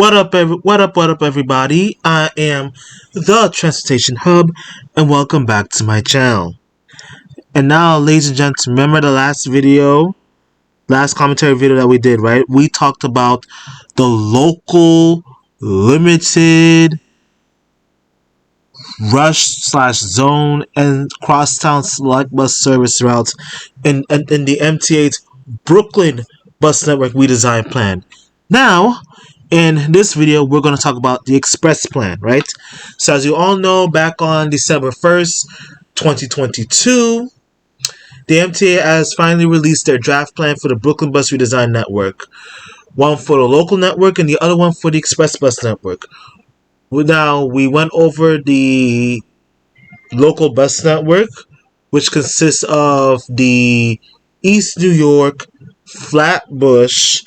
What up, everybody? I am the Transportation Hub, and welcome back to my channel. And now, ladies and gents, remember the last commentary video that we did, right? We talked about the local limited rush/zone and crosstown select bus service routes in the MTA's Brooklyn bus network redesign plan. Now, in this video, we're going to talk about the express plan, right? So as you all know, back on December 1st, 2022, the MTA has finally released their draft plan for the Brooklyn bus redesign network. One for the local network and the other one for the express bus network. Now, we went over the local bus network, which consists of the East New York, Flatbush,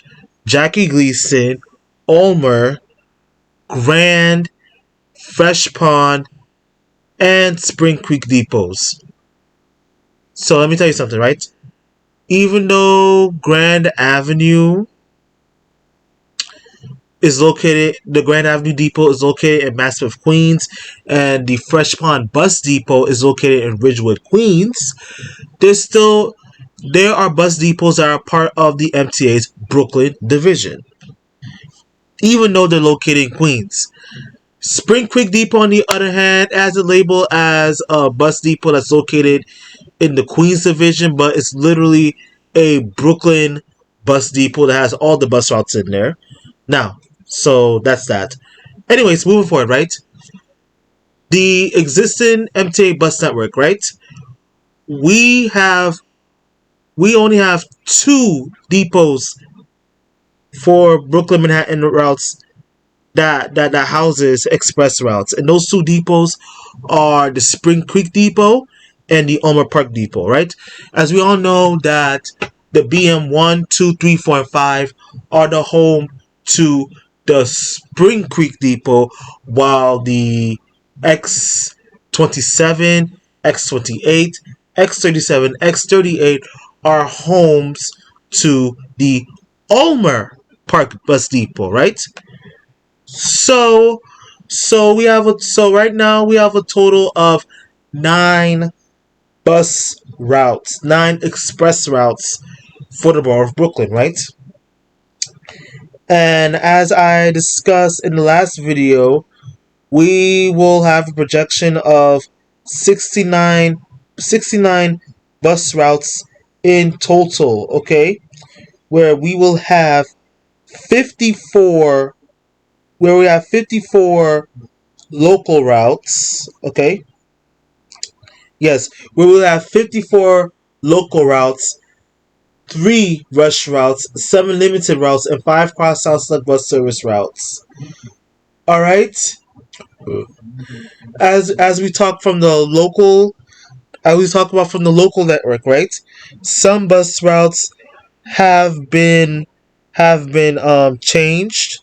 Jackie Gleason, Ulmer, Grand, Fresh Pond, and Spring Creek depots. So let me tell you something, right? Even though Grand Avenue the Grand Avenue depot is located in Maspeth, Queens, and the Fresh Pond bus depot is located in Ridgewood, Queens, there are bus depots that are part of the MTA's Brooklyn division, even though they're located in Queens. Spring Creek Depot, on the other hand, has a label as a bus depot that's located in the Queens division, but it's literally a Brooklyn bus depot that has all the bus routes in there. Now, so that's that. Anyways, moving forward, right? The existing MTA bus network, right? We only have 2 depots for Brooklyn Manhattan routes that houses express routes, and those 2 depots are the Spring Creek Depot and the Ulmer Park Depot, right? As we all know that the BM 1, 2, 3, 4, and 5 are the home to the Spring Creek Depot, while the X27, X28, X37, X38 are homes to the Ulmer Park Bus Depot, right? So right now we have a total of 9 bus routes, 9 express routes for the borough of Brooklyn, right? And as I discussed in the last video, we will have a projection of 69 bus routes in total, okay? Where we will have 54 local routes, okay? Yes, we will have 54 local routes, 3 rush routes, 7 limited routes, and 5 crosstown select bus service routes. Alright? As we talk from the local network, right? Some bus routes have been changed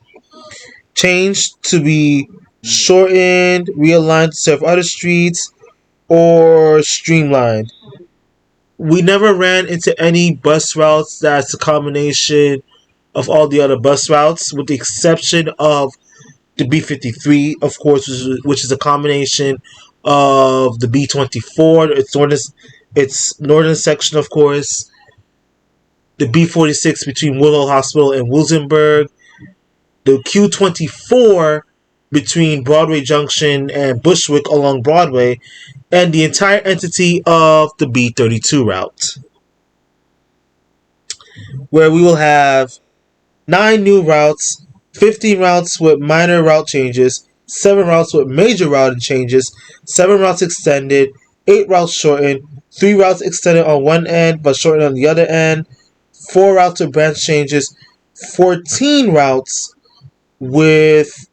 to be shortened, realigned to serve other streets, or streamlined. We never ran into any bus routes that's a combination of all the other bus routes, with the exception of the B53, of course, which is a combination of the B24, its northern section, of course, the B46 between Woodhull Hospital and Wilsonburg, the Q24 between Broadway Junction and Bushwick along Broadway, and the entire entity of the B32 route, where we will have 9 new routes, 15 routes with minor route changes, 7 routes with major routing changes, 7 routes extended, 8 routes shortened, 3 routes extended on one end but shortened on the other end, 4 routes with branch changes, 14 routes with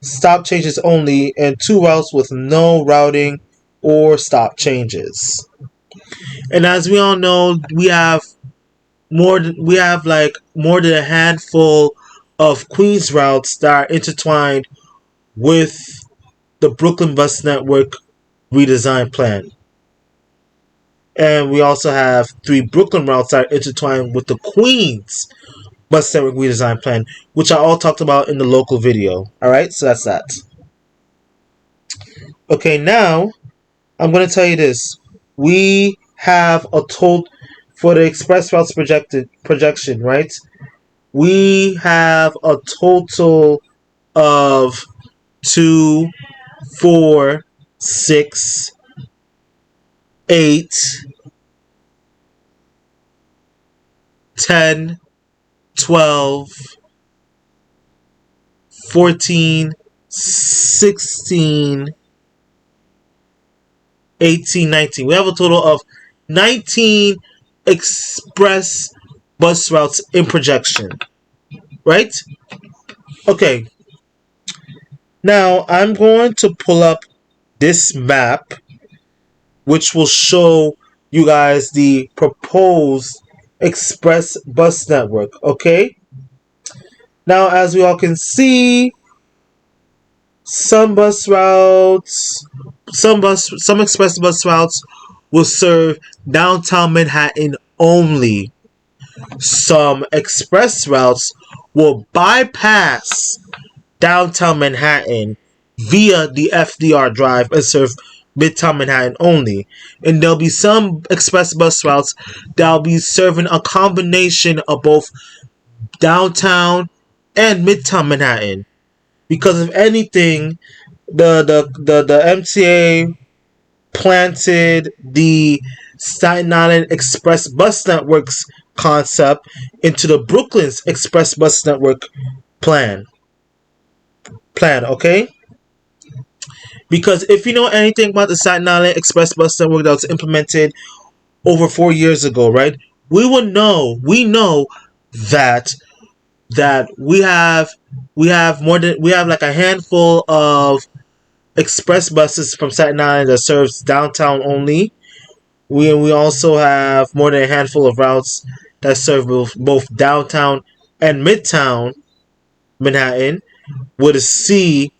stop changes only, and 2 routes with no routing or stop changes. And as we all know, we have more than a handful of Queens routes that are intertwined with the Brooklyn bus network redesign plan. And we also have 3 Brooklyn routes that are intertwined with the Queens bus network redesign plan, which I all talked about in the local video. Alright, so that's that. Okay, now I'm going to tell you this. We have a total for the express routes projection, right? We have a total of 2, 4, 6, 8, 10, 12, 14, 16, 18, 19. We have a total of 19 express bus routes in projection, right? Okay. Now I'm going to pull up this map, which will show you guys the proposed express bus network. Okay. Now, as we all can see, some bus routes, some express bus routes will serve downtown Manhattan only. Some express routes will bypass downtown Manhattan via the FDR Drive and serve Midtown Manhattan only. And there'll be some express bus routes that'll be serving a combination of both downtown and Midtown Manhattan. Because if anything, the MTA planted the Staten Island Express Bus Network's concept into the Brooklyn's Express Bus Network plan. Okay? Because if you know anything about the Staten Island Express Bus Network that was implemented over 4 years ago, right? We know that we have like a handful of express buses from Staten Island that serves downtown only. We also have more than a handful of routes that serve both downtown and Midtown Manhattan, with a C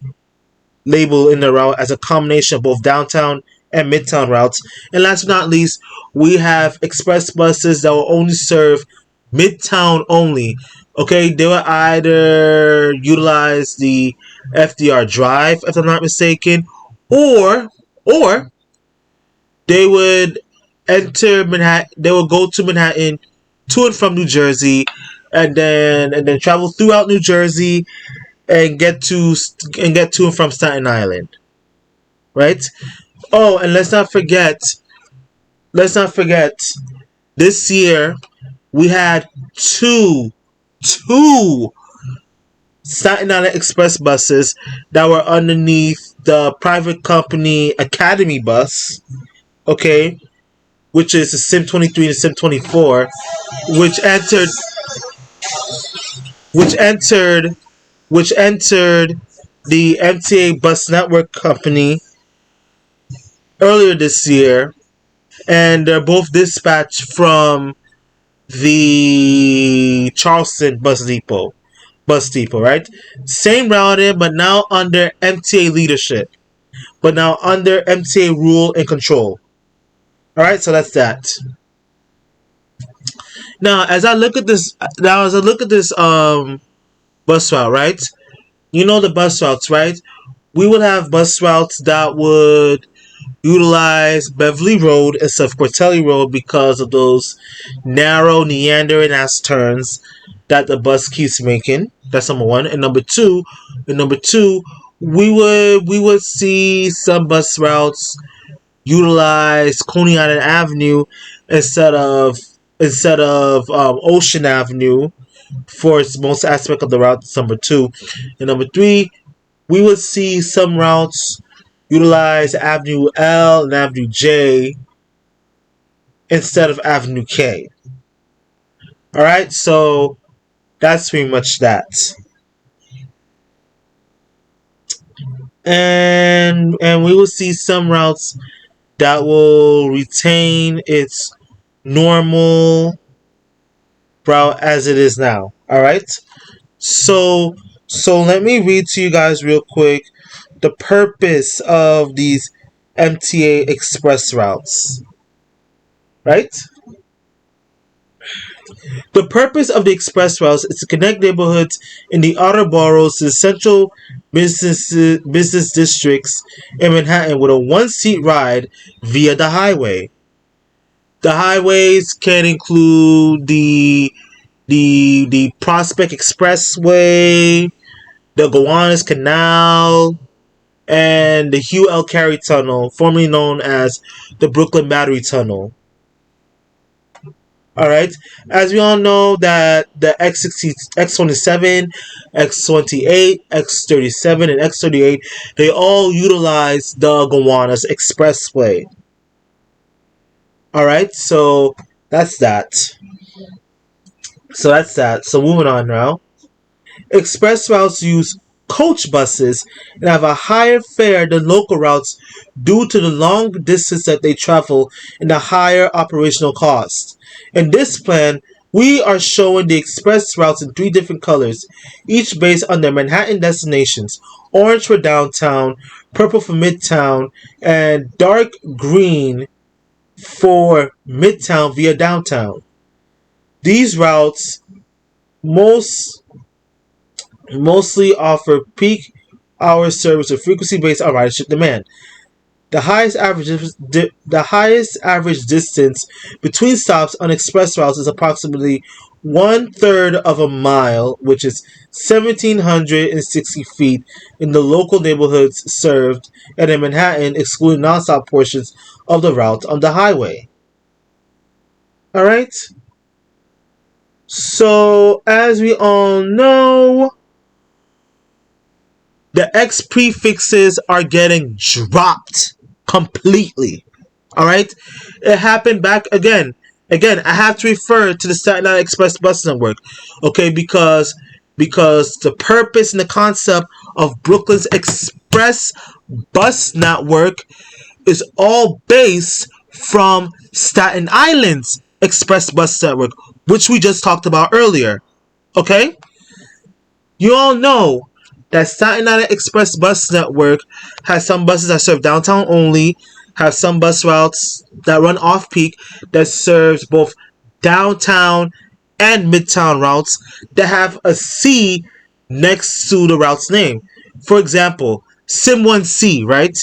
label in the route as a combination of both downtown and Midtown routes. And last but not least, we have express buses that will only serve Midtown only. Okay, they will either utilize the FDR Drive, if I'm not mistaken, or they would enter Manhattan. They will go to Manhattan, to and from New Jersey, and then travel throughout New Jersey and get to and from Staten Island, right? Oh, and let's not forget, this year we had two Staten Island Express buses that were underneath the private company Academy bus, okay, which is the Sim 23 and Sim 24, which entered which entered which entered the MTA bus network company earlier this year, and they're both dispatched from the Charleston bus depot, right? Same routing, but now under MTA leadership, but now under MTA rule and control. All right, so that's that. Now, as I look at this, bus route, right? You know the bus routes, right? We would have bus routes that would utilize Beverly Road instead of Cortelli Road because of those narrow meandering ass turns that the bus keeps making. That's number one. And number two, we would see some bus routes utilize Coney Island Avenue instead of Ocean Avenue for its most aspect of the route. That's number two. And number three, we would see some routes utilize Avenue L and Avenue J instead of Avenue K. Alright, so that's pretty much that. And we will see some routes that will retain its normal route as it is now. Alright? So let me read to you guys real quick the purpose of these MTA express routes. Right? The purpose of the express routes is to connect neighborhoods in the outer boroughs to the central business districts in Manhattan with a one-seat ride via the highway. The highways can include the Prospect Expressway, the Gowanus Canal, and the Hugh L. Carey Tunnel, formerly known as the Brooklyn Battery Tunnel. All right. As we all know, that the X60, X27, X28, X37, and X38, they all utilize the Gowanus Expressway. All right. So that's that. So moving on now. Express routes use coach buses and have a higher fare than local routes due to the long distance that they travel and the higher operational cost. In this plan, we are showing the express routes in three different colors, each based on their Manhattan destinations: orange for downtown, purple for midtown, and dark green for midtown via downtown. These routes most mostly offer peak hour service with frequency based on ridership demand. The highest average distance between stops on express routes is approximately 1/3 of a mile, which is 1,760 feet in the local neighborhoods served, and in Manhattan, excluding nonstop portions of the route on the highway. All right. So, as we all know, the X prefixes are getting dropped completely. All right, it happened back again. Again, I have to refer to the Staten Island Express Bus Network, okay, because the purpose and the concept of Brooklyn's Express Bus Network is all based from Staten Island's Express Bus Network, which we just talked about earlier. Okay, you all know that Staten Island Express Bus Network has some buses that serve downtown only, have some bus routes that run off peak that serves both downtown and midtown routes that have a C next to the route's name. For example, Sim1C, right?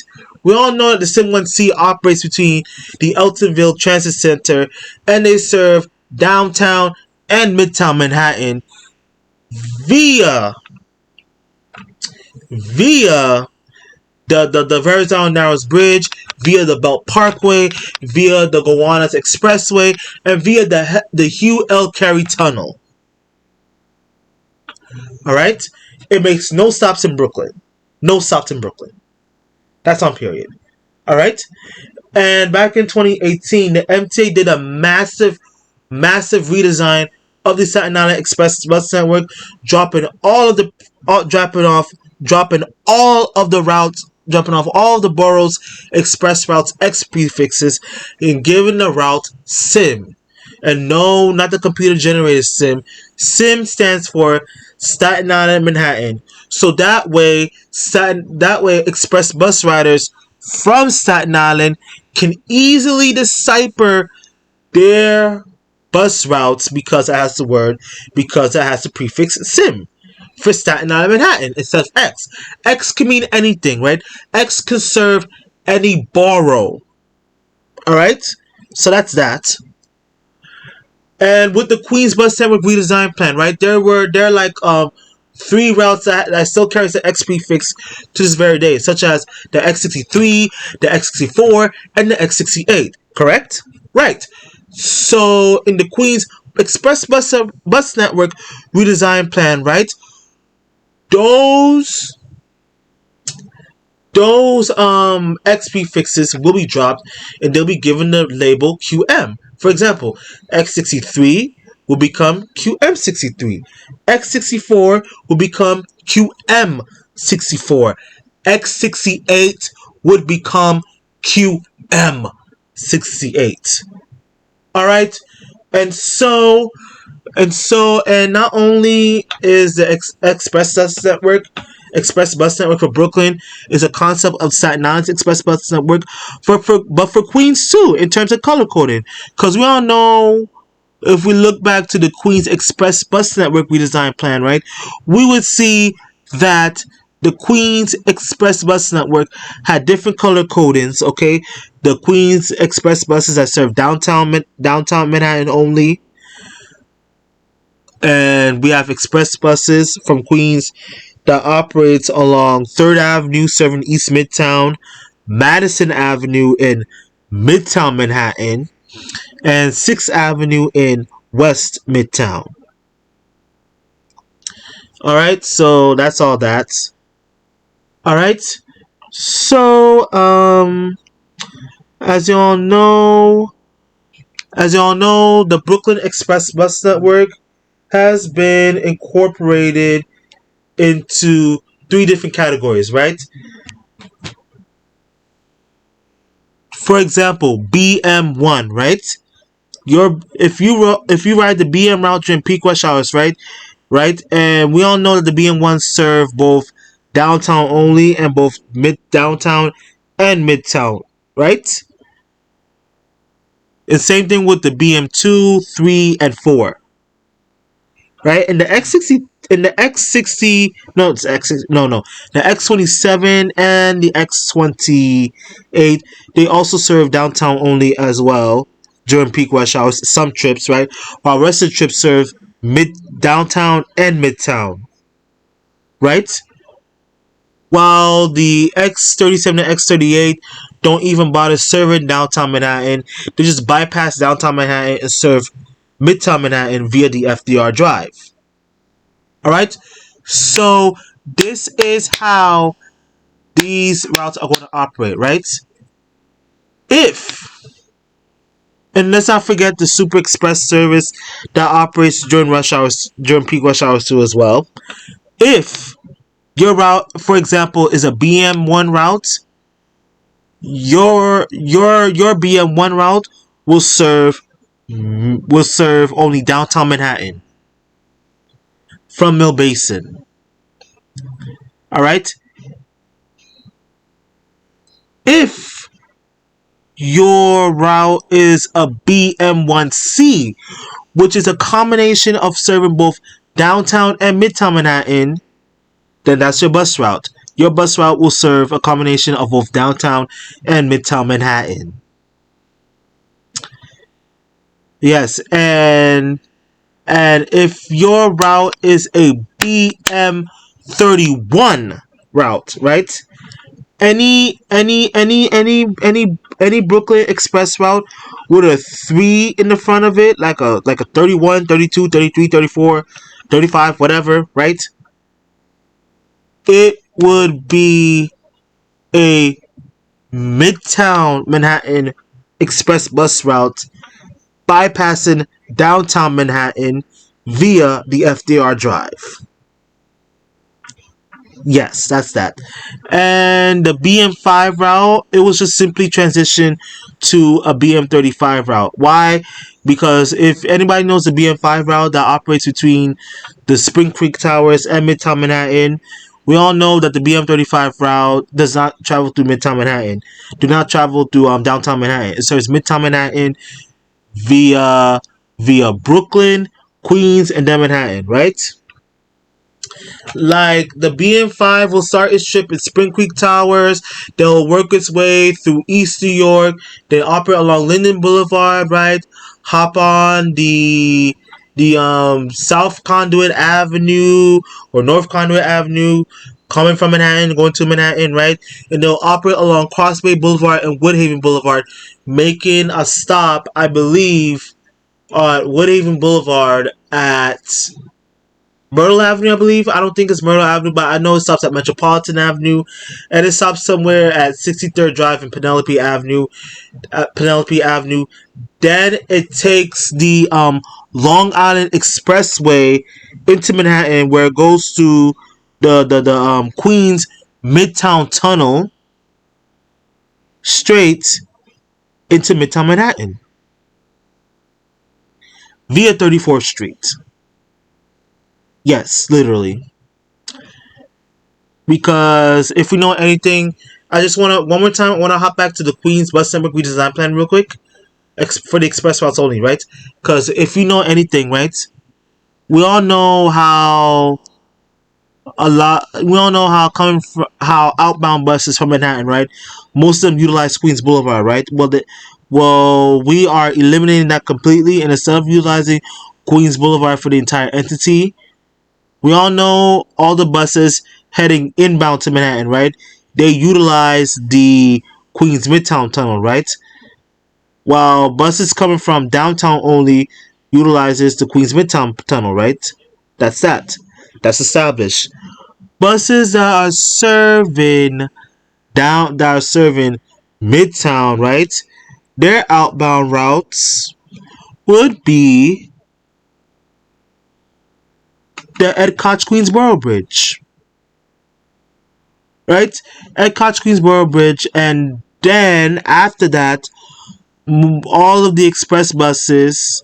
We all know that the Sim1C operates between the Eltonville Transit Center and they serve downtown and midtown Manhattan via the Verizon Narrows Bridge, via the Belt Parkway, via the Gowanus Expressway, and via the Hugh L. Carey Tunnel. All right, it makes no stops in Brooklyn. No stops in Brooklyn. That's on period. All right, and back in 2018, the MTA did a massive redesign of the Staten Island Express Bus Network, dropping all of the dropping all of the routes, dropping off all of the boroughs express routes X prefixes, and giving the route SIM. And no, not the computer generated SIM. SIM stands for Staten Island Manhattan. So that way express bus riders from Staten Island can easily decipher their bus routes because it has the prefix SIM. For Staten Island Manhattan, it says X. X can mean anything, right? X can serve any borough. Alright? So that's that. And with the Queens Bus Network redesign plan, right? There are like 3 routes that still carries the X prefix to this very day, such as the X63, the X64, and the X68. Correct? Right. So in the Queens Express Bus Network redesign plan, right? Those X prefixes will be dropped and they'll be given the label QM. For example, X63 will become QM63. X64 will become QM64. X68 would become QM68. All right, and not only is the Express Bus Network for Brooklyn is a concept of Staten Island's Express Bus Network, but for Queens too in terms of color coding, because we all know if we look back to the Queens Express Bus Network redesign plan, right, we would see that the Queens Express Bus Network had different color codings. Okay, the Queens Express buses that serve downtown Manhattan only, and we have express buses from Queens that operates along 3rd Avenue serving East Midtown, Madison Avenue in Midtown Manhattan, and 6th Avenue in West Midtown. Alright, so that's all that. Alright, so as you all know, the Brooklyn Express Bus Network has been incorporated into 3 different categories, right? For example, BM1, right? If you ride the BM route during peak rush hours, right? And we all know that the BM1s serve both downtown only and both downtown and midtown, right? And same thing with the BM2, 3, and 4. Right? And the X60 no, it's X no the X27 and the X28, they also serve downtown only as well during peak rush hours, some trips, right? While rest of the trips serve downtown and midtown, right? While the X37 and X38 don't even bother serving downtown Manhattan, they just bypass downtown Manhattan and serve midtown Manhattan via the FDR Drive. Alright? So this is how these routes are going to operate, right? And let's not forget the Super Express service that operates during rush hours, during peak rush hours too as well. If your route, for example, is a BM1 route, your BM1 route will serve only downtown Manhattan from Mill Basin. All right. If your route is a BM1C, which is a combination of serving both downtown and midtown Manhattan, then that's your bus route. Your bus route will serve a combination of both downtown and midtown Manhattan. Yes, and if your route is a BM31 route, right? Any Brooklyn Express route with a 3 in the front of it, like a 31, 32, 33, 34, 35, whatever, right? It would be a Midtown Manhattan Express bus route bypassing downtown Manhattan via the FDR Drive. Yes, that's that. And the BM5 route, it was just simply transition to a BM35 route. Why? Because if anybody knows the BM5 route that operates between the Spring Creek Towers and Midtown Manhattan, we all know that the BM35 route does not travel through Midtown Manhattan. Do not travel through downtown Manhattan. It serves Midtown Manhattan via Brooklyn, Queens, and then Manhattan, right? Like the BM5 will start its trip at Spring Creek Towers. They'll work its way through East New York. They operate along Linden Boulevard, right? Hop on the South Conduit Avenue or North Conduit Avenue, coming from Manhattan, going to Manhattan, right? And they'll operate along Crossway Boulevard and Woodhaven Boulevard, making a stop, I believe, at Woodhaven Boulevard at Myrtle Avenue, I believe. I don't think it's Myrtle Avenue, but I know it stops at Metropolitan Avenue, and it stops somewhere at 63rd Drive and Penelope Avenue. Then it takes the Long Island Expressway into Manhattan, where it goes to the Queens Midtown Tunnel straight into Midtown Manhattan via 34th Street. Yes, literally. Because if we know anything, I just want to, one more time, I want to hop back to the Queens Bus Network redesign plan real quick. for the express routes only, right? Because if you know anything, right, we all know how we all know how how outbound buses from Manhattan, right? Most of them utilize Queens Boulevard, right? Well, we are eliminating that completely, and instead of utilizing Queens Boulevard for the entire entity, we all know all the buses heading inbound to Manhattan, right? They utilize the Queens Midtown Tunnel, right? While buses coming from downtown only utilizes the Queens Midtown Tunnel, right? That's that. That's established. Buses that are serving Midtown, right? Their outbound routes would be the Ed Koch Queensboro Bridge, right? Ed Koch Queensboro Bridge, and then after that, all of the express buses,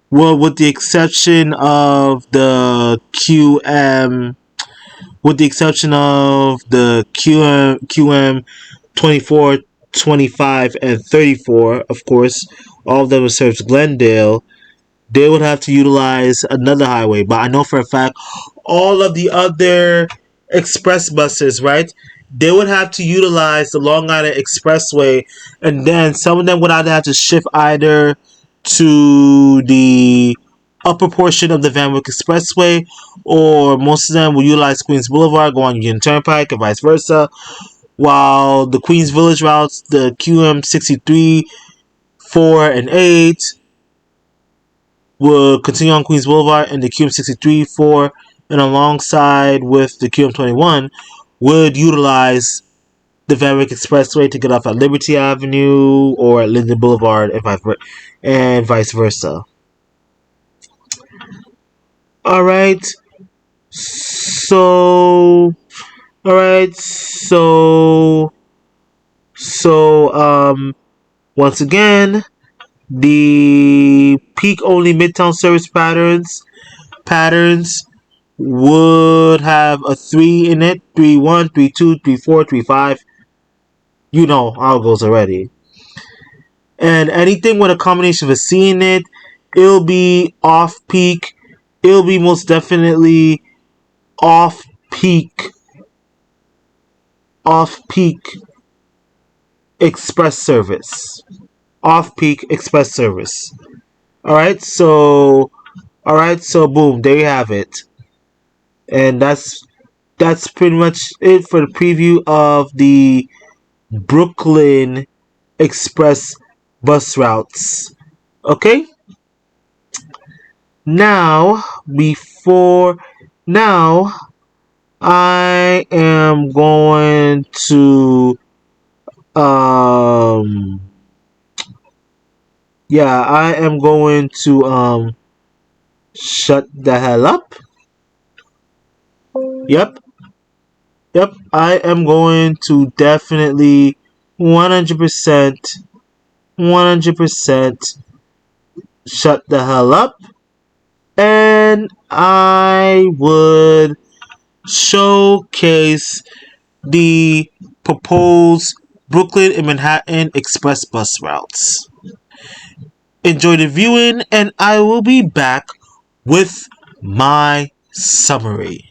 well, with the exception of the QM 24, 25, and 34, of course, all of them serves Glendale. They would have to utilize another highway. But I know for a fact all of the other express buses, right? They would have to utilize the Long Island Expressway, and then some of them would either have to shift either to the upper portion of the Van Wyck Expressway, or most of them will utilize Queens Boulevard, go on Union Turnpike, and vice versa. While the Queens Village routes, the QM 63, 4, and 8, will continue on Queens Boulevard, and the QM 63, 4, and alongside with the QM 21, would utilize the Van Wyck Expressway to get off at Liberty Avenue or at Linden Boulevard, and vice versa. Alright, so once again, the peak only Midtown service patterns would have a 3 in it, 3-1, 3-2, 3-4, 3-5. You know how it goes already. And anything with a combination of a C in it, it'll be off peak. It'll be most definitely off peak express service. Off peak express service. Alright, so boom, there you have it. And that's pretty much it for the preview of the Brooklyn Express bus routes. Okay? Now, I am going to shut the hell up. Yep, I am going to definitely 100% shut the hell up, and I would showcase the proposed Brooklyn and Manhattan express bus routes. Enjoy the viewing, and I will be back with my summary.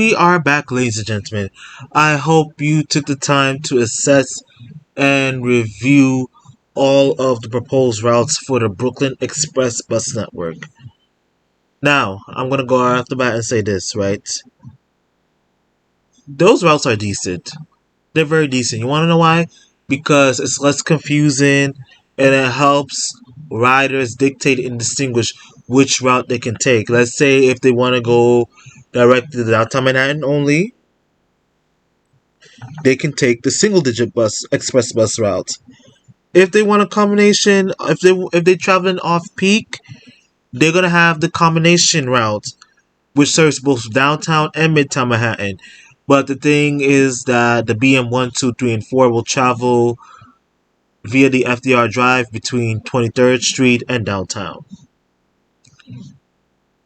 we are back, ladies and gentlemen. I hope you took the time to assess and review all of the proposed routes for the Brooklyn Express bus network. Now, I'm going to go off the bat and say this, right? Those routes are decent. They're very decent. You want to know why? Because it's less confusing and it helps riders dictate and distinguish which route they can take. Let's say if they want to go directly to downtown Manhattan only, they can take the single digit bus express bus route. If they want a combination, if they traveling off peak, they're gonna have the combination route, which serves both downtown and midtown Manhattan. But the thing is that the BM 1, 2, 3, and 4 will travel via the FDR Drive between 23rd Street and downtown.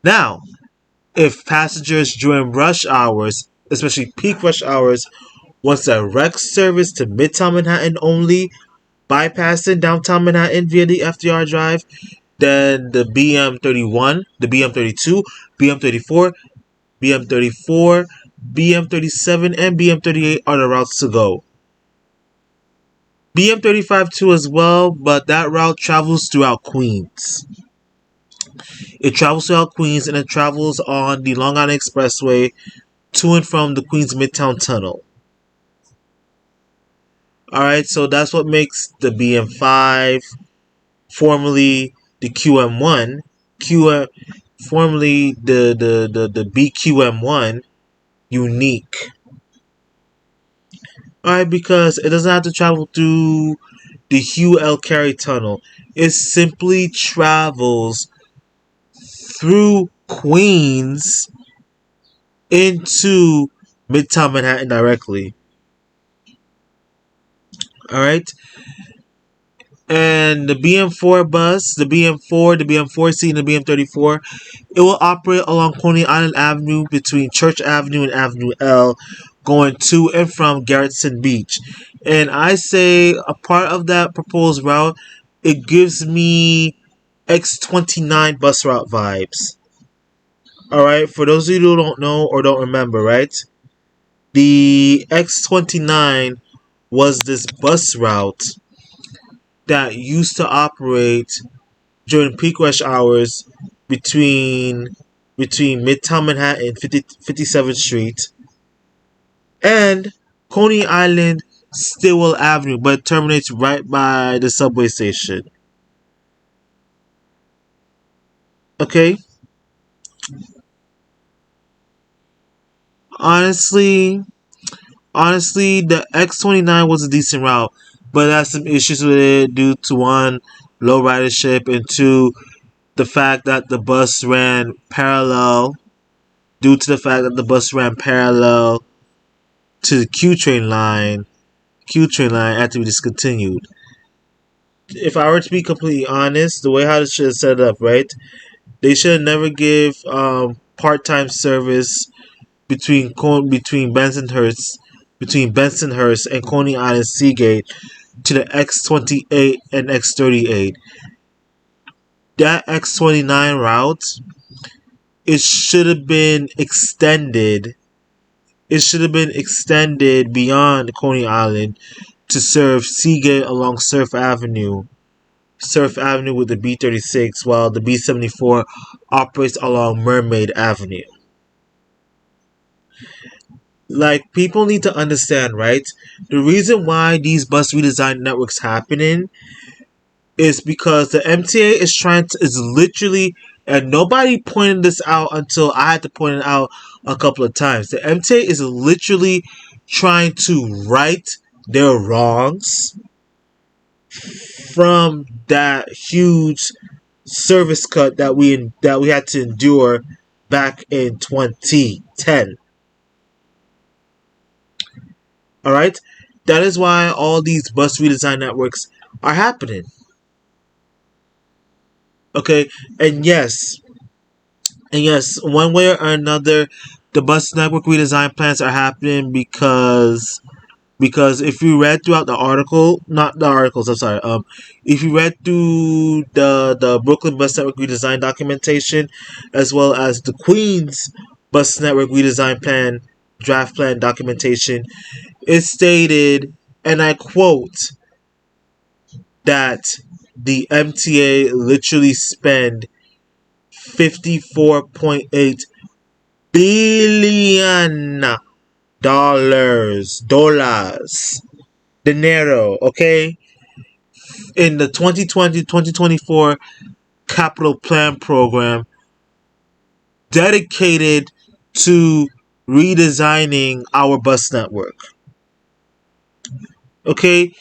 Now, if passengers during rush hours, especially peak rush hours, wants direct service to midtown Manhattan only, bypassing downtown Manhattan via the FDR Drive, then the BM31, the BM32, BM34, BM34, BM37, and BM38 are the routes to go. BM35 too as well, but that route travels throughout Queens. It travels throughout Queens and it travels on the Long Island Expressway to and from the Queens Midtown Tunnel. Alright, so that's what makes the BM5, formerly the QM1, formerly the BQM1, unique. Alright, because it doesn't have to travel through the Hugh L. Carey Tunnel. It simply travels through Queens into Midtown Manhattan directly. Alright? And the BM4 bus, the BM4, the BM4C, and the BM34, it will operate along Coney Island Avenue between Church Avenue and Avenue L, going to and from Garrison Beach. And I say a part of that proposed route, it gives me X29 bus route vibes. Alright, for those of you who don't know or don't remember, right? The X29 was this bus route that used to operate during peak rush hours between Midtown Manhattan, 57th Street, and Coney Island, Stillwell Avenue, but it terminates right by the subway station. Okay? Honestly, the X29 was a decent route, but it has some issues with it due to one, low ridership, and two, the fact that the bus ran parallel. Due to the fact that the bus ran parallel to the Q train line had to be discontinued. If I were to be completely honest, the way how this should have set up, right? They should never give part-time service between Bensonhurst and Coney Island Seagate to the X28 and X38. That X29 route, it should have been extended. It should have been extended beyond Coney Island to serve Seagate along Surf Avenue with the B36, while the B74 operates along Mermaid Avenue. Like, people need to understand, right? The reason why these bus redesign networks happening is because the MTA is literally, and nobody pointed this out until I had to point it out a couple of times. The MTA is literally trying to right their wrongs from that huge service cut that we had to endure back in 2010. All right, that is why all these bus redesign networks are happening. Okay, and yes, one way or another, the bus network redesign plans are happening because if you read throughout the article, not the articles, I'm sorry, if you read through the Brooklyn bus network redesign documentation, as well as the Queens bus network redesign plan, draft plan documentation, it stated, and I quote, that the MTA literally spend $54.8 billion dinero, okay, in the 2020-2024 capital plan program dedicated to redesigning our bus network. Okay,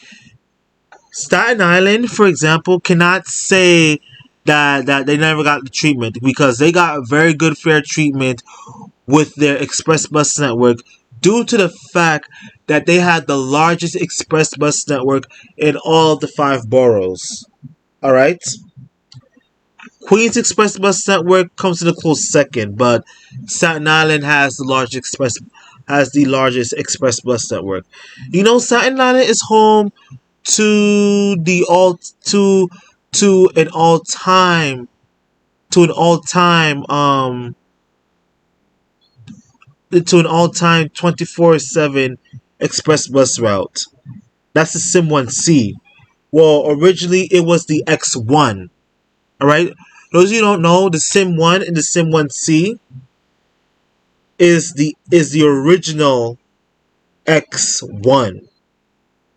Staten Island, for example, cannot say that they never got the treatment, because they got very good fair treatment with their express bus network due to the fact that they had the largest express bus network in all of the 5 boroughs. All right. Queens Express Bus Network comes in a close second, but Staten Island has the largest express bus network. You know, Staten Island is home to the all to an all time to an all time to an all time 24/7 express bus route. That's the Sim 1C. Well, originally it was the X1. All right. Those of you who don't know, the Sim 1 and the Sim 1C is the original X1.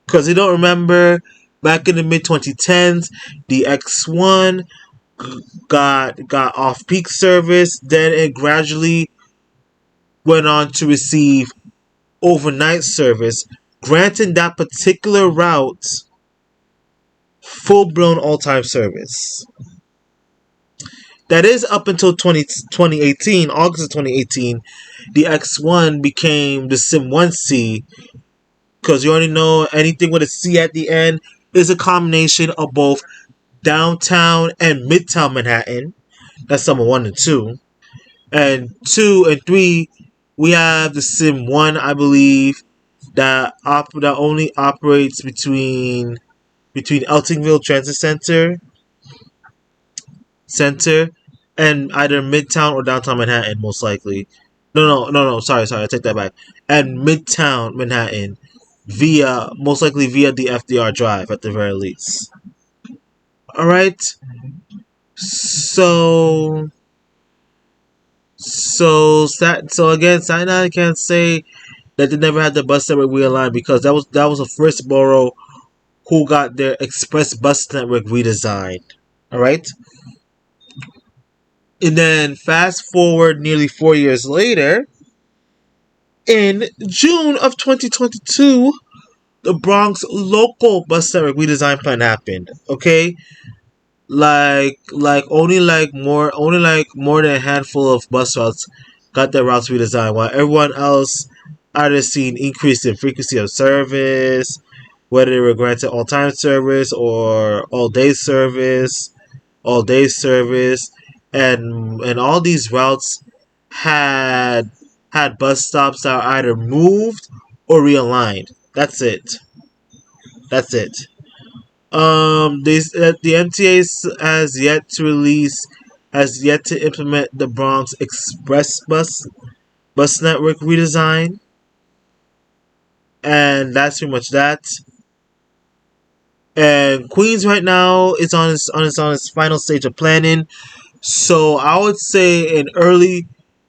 Because you don't remember, back in the mid 2010s, the X1 got off peak service, then it gradually went on to receive overnight service, granting that particular route full blown all time service. That is up until 2018, August of 2018, the X1 became the Sim 1C, because you already know anything with a C at the end is a combination of both downtown and midtown Manhattan. That's number 1 and 2. And 2 and 3, we have the Sim 1, I believe, that only operates between Eltingville Transit Center and either Midtown or downtown Manhattan, most likely. No. Sorry. I take that back. And Midtown Manhattan, most likely via the FDR Drive at the very least. All right. So again, Staten Island can't say that they never had the bus network realigned, because that was the first borough who got their express bus network redesigned. All right. And then fast forward nearly 4 years later, in June of 2022, the Bronx local bus network redesign plan happened. Okay, only more than a handful of bus routes got their routes redesigned, while everyone else either seen increase in frequency of service, whether they were granted all time service or all day service, and all these routes had bus stops that are either moved or realigned. That's it. That's it. The MTA has yet to implement the Bronx Express bus network redesign, and that's pretty much that. And Queens right now is on its final stage of planning. So I would say in early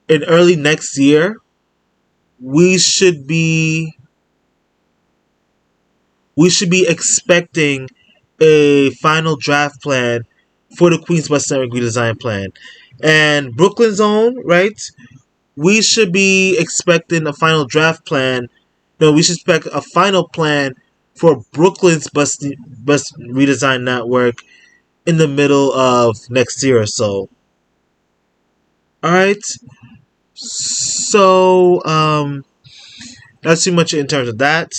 next year, we should be expecting a final draft plan for the Queens Bus Network redesign plan. And Brooklyn Zone, right? We should be expecting a final draft plan. No, we should expect a final plan for Brooklyn's bus redesign network in the middle of next year or so. All right. So that's too much in terms of that.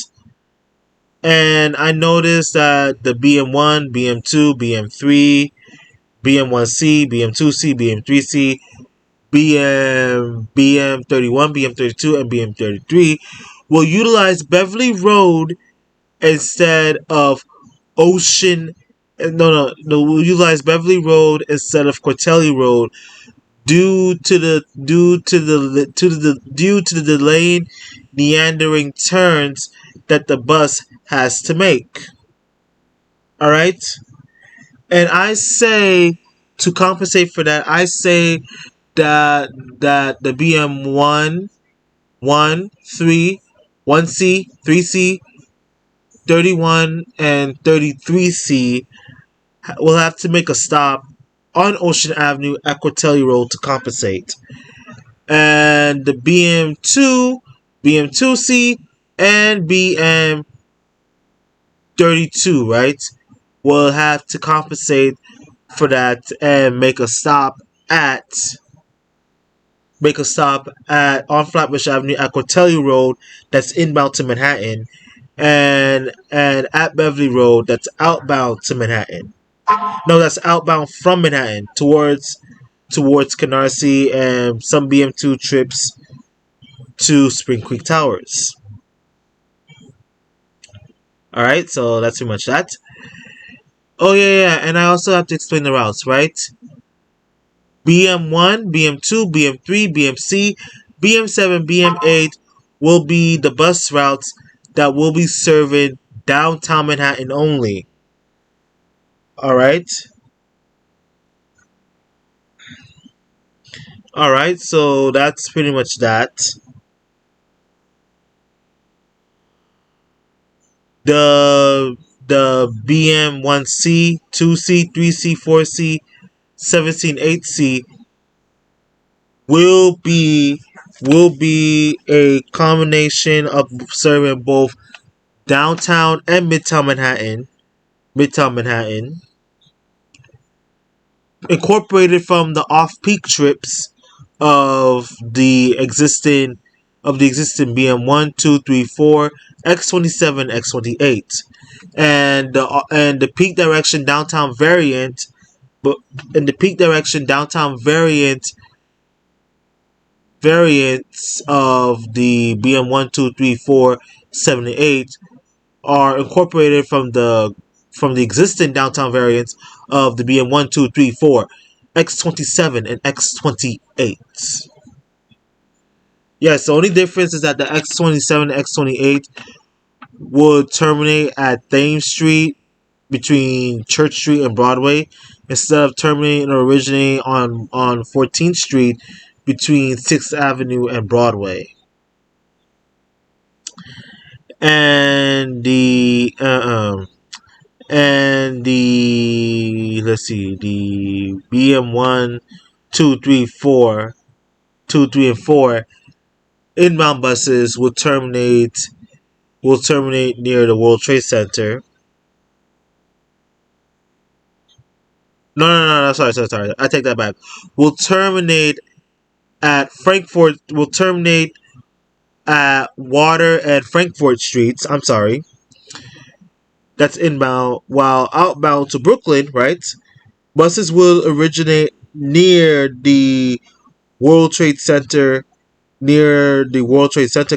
And I noticed that the BM1, BM2, BM3, BM1C, BM2C, BM3C, BM31, BM32, and BM33 will utilize Beverly Road instead of Ocean. No, we'll utilize Beverly Road instead of Cortelli Road due to the delayed meandering turns that the bus has to make. All right, and I say to compensate for that, I say that the BM 3, 1C, 3C, 31, and 33C will have to make a stop on Ocean Avenue, Equitelli Road to compensate. And the BM2, BM2C, and BM32, right, will have to compensate for that and make a stop at on Flatbush Avenue, Equitelli Road, that's inbound to Manhattan, and at Beverly Road, that's outbound to Manhattan. No, that's outbound from Manhattan towards Canarsie, and some BM2 trips to Spring Creek Towers. All right, so that's pretty much that. Oh yeah, and I also have to explain the routes, right? BM1, BM2, BM3, BMC, BM7, BM8 will be the bus routes that will be serving downtown Manhattan only. All right. All right, so that's pretty much that. The BM1C, 2C, 3C, 4C, 17, 8C will be a combination of serving both downtown and Midtown Manhattan, incorporated from the off-peak trips of the existing BM 1, 2, 3, 4, X27, X28, and the peak direction downtown variant, but in the peak direction downtown variants of the BM 1, 2, 3, 4, 7, and 8 are incorporated from the existing downtown variants of the BM 1, 2, 3, 4, X27, and X28. Yes, the only difference is that the X27 and X28 would terminate at Thames Street between Church Street and Broadway, instead of terminating or originating on 14th Street between 6th Avenue and Broadway. And the let's see, the BM1, 2, 3, 4, 2, 3, and 4 inbound buses will terminate near the World Trade Center. No, sorry. I take that back. Will terminate at Frankfort. Will terminate at Water and Frankfort Streets. I'm sorry. That's inbound. While outbound to Brooklyn, right? Buses will originate near the World Trade Center,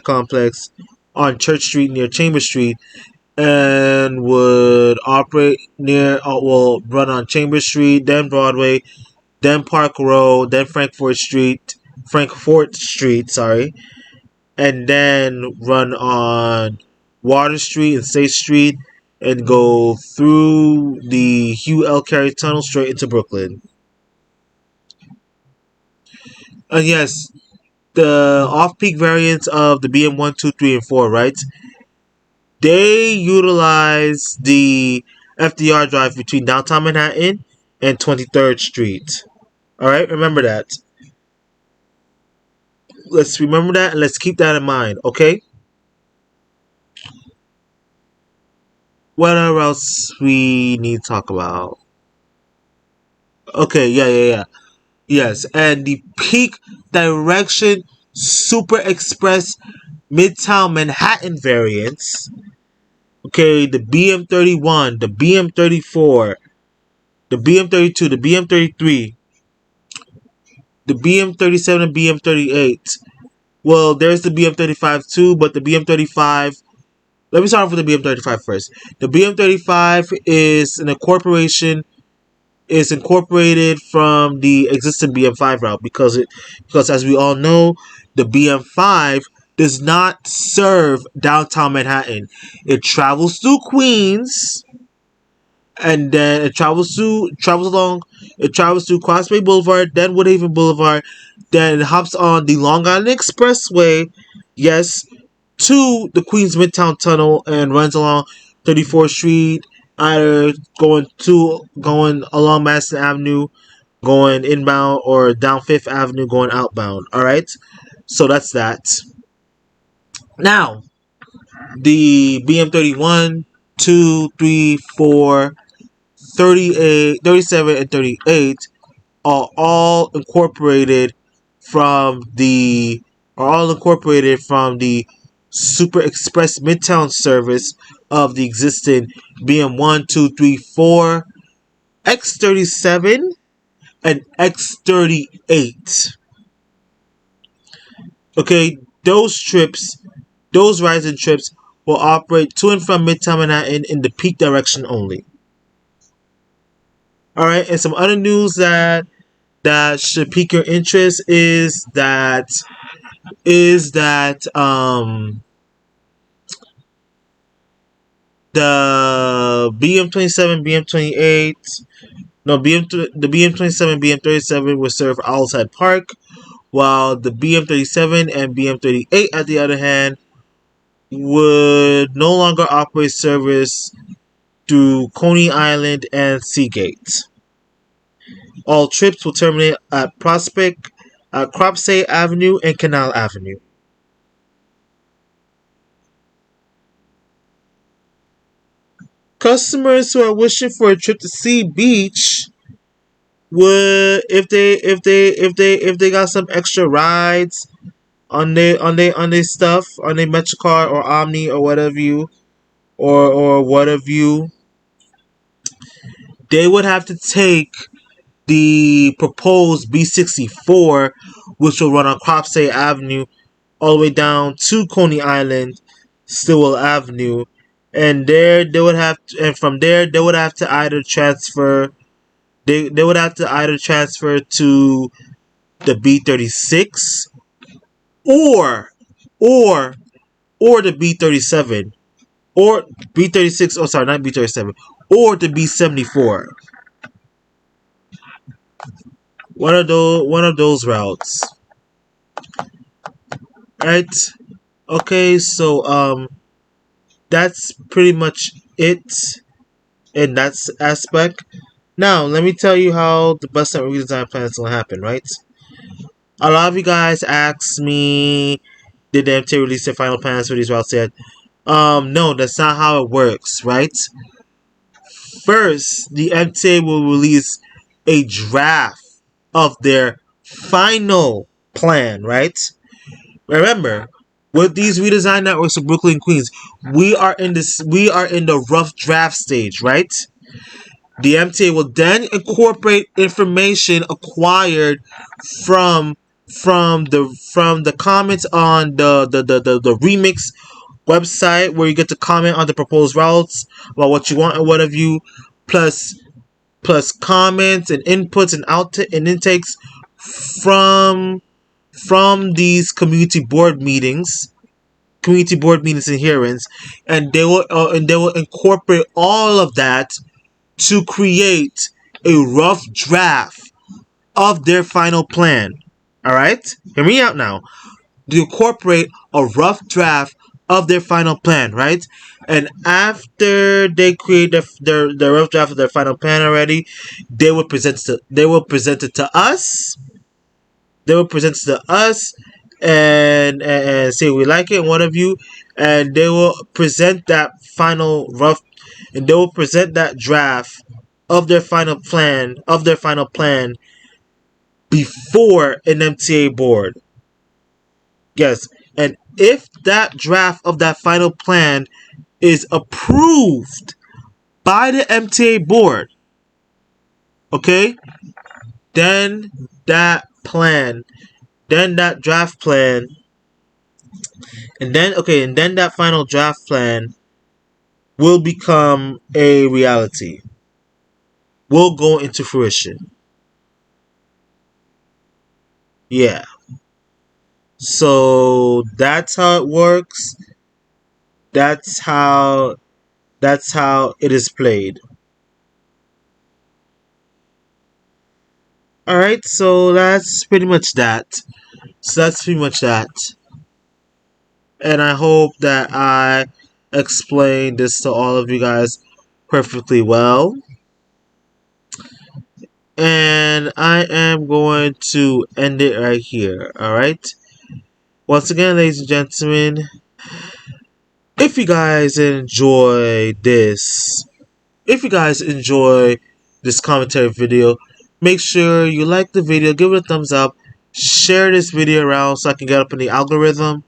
complex on Church Street near Chambers Street, and would operate will run on Chambers Street, then Broadway, then Park Row, then Frankfort Street, sorry, and then run on Water Street and State Street, and go through the Hugh L. Carey Tunnel straight into Brooklyn. And yes, the off-peak variants of the BM 1, 2, 3, and 4, right? They utilize the FDR drive between downtown Manhattan and 23rd Street. Alright, remember that. Let's remember that and let's keep that in mind, okay? What else we need to talk about? Okay, yeah. Yes, and the peak direction Super Express Midtown Manhattan variants. Okay, the BM31, the BM34, the BM32, the BM33, the BM37 and BM38. Well, there's the BM35 too, but the BM35... Let me start off with the BM35 first. The BM35 is an incorporation is incorporated from the existing BM5 route because as we all know, the BM5 does not serve downtown Manhattan. It travels through Queens, and then it travels through Crossway Boulevard, then Woodhaven Boulevard, then it hops on the Long Island Expressway, yes, to the Queens Midtown Tunnel and runs along 34th Street, either going along Madison Avenue, going inbound, or down Fifth Avenue going outbound. All right, so that's that. Now, the BM31, 2, 3, 4, 38, 37, and 38 are all incorporated from the Super Express Midtown service of the existing BM1, 2, 3, 4, X37, and X38. Okay, those rising trips will operate to and from Midtown Manhattan in the peak direction only. All right, and some other news that should pique your interest is that the BM27, BM28, no the BM27, BM37 will serve Owlside Park, while the BM37 and BM38, at the other hand, would no longer operate service through Coney Island and Seagate. All trips will terminate at Cropsey Avenue and Canal Avenue. Customers who are wishing for a trip to Sea Beach would, if they got some extra rides on their stuff, on their MetroCard or Omni or whatever you, they would have to take the proposed B64, which will run on Cropsey Avenue all the way down to Coney Island, Stillwell Avenue, and from there they would have to either transfer. They would have to either transfer to the B36 or the B37 or B36. Oh, sorry, not B37, or the B74. One of those routes. Right? Okay, so that's pretty much it in that aspect. Now, let me tell you how the bus network redesign plan is going to happen, right? A lot of you guys asked me, did the MTA release their final plans for these routes yet? No, that's not how it works, right? First, the MTA will release a draft of their final plan, right? Remember, with these redesign networks of Brooklyn and Queens, we are in the rough draft stage, right? The MTA will then incorporate information acquired from the comments on the remix website, where you get to comment on the proposed routes about what you want and what have you, plus comments and inputs and intakes from these community board meetings and hearings, and they will incorporate all of that to create a rough draft of their final plan. All right, hear me out now. To incorporate a rough draft of their final plan, right? And after they create their rough draft of their final plan already, they will present it to us. They will present it to us and say we like it, one of you, and they will present that draft of their final plan before an MTA board. Yes, and if that draft of that final plan is approved by the MTA board, okay, then that draft plan, and then that final draft plan will become a reality. will go into fruition. Yeah. So that's how it works. That's how it is played. Alright, so that's pretty much that. And I hope that I explained this to all of you guys perfectly well. And I am going to end it right here. Alright? Once again, ladies and gentlemen, if you guys enjoy this, commentary video, make sure you like the video, give it a thumbs up, share this video around so I can get up in the algorithm.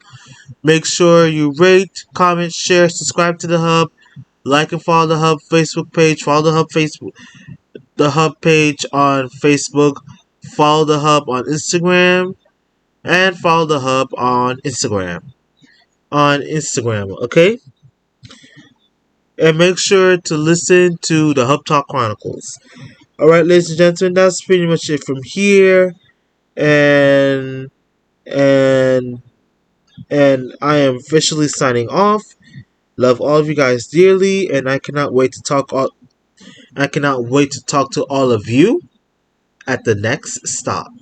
Make sure you rate, comment, share, subscribe to the Hub, like and follow the Hub Facebook page, follow the Hub page on Facebook, follow the Hub on Instagram, and follow the Hub on Instagram. Okay? And make sure to listen to the Hub Talk Chronicles. Alright, ladies and gentlemen, that's pretty much it from here. And and I am officially signing off. Love all of you guys dearly, and I cannot wait to talk to all of you at the next stop.